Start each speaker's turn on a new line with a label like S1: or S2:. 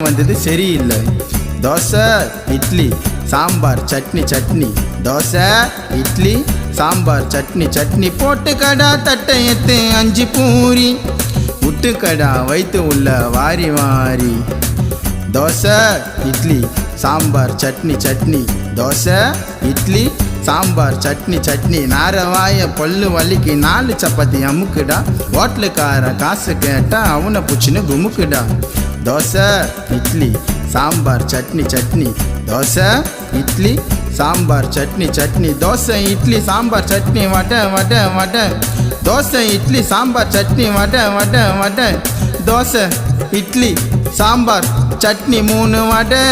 S1: வந்தது சரியில்லை. தோசை இட்லி சாம்பார் சட்னி சட்னி, தோசை இட்லி சாம்பார் சட்னி சட்னி, போட்டுக்கடா தட்டை எத்து 5 பூரி, விட்டுக்கடா வைத்து உள்ள வாரி வாரி. தோசை இட்லி சாம்பார் சட்னி சட்னி, தோசை இட்லி சாம்பார் சட்னி சட்னி, நாரவாய பல்லு வலிக்கு 4 சப்பாத்தி அமுக்குடா, ஹோட்டலுக்கார காசு கேட்டா அவனை புச்சின்னு குமுக்குடா. தோசை இட்லி சாம்பார் சட்னி சட்னி, தோசை இட்லி சாம்பார் சட்னி சட்னி, தோசை இட்லி சாம்பார் சட்னி வடை வடை வடை, தோசை இட்லி சாம்பார் சட்னி வடை வடை வடை, தோசை இட்லி சாம்பார் சட்னி 3 வடை.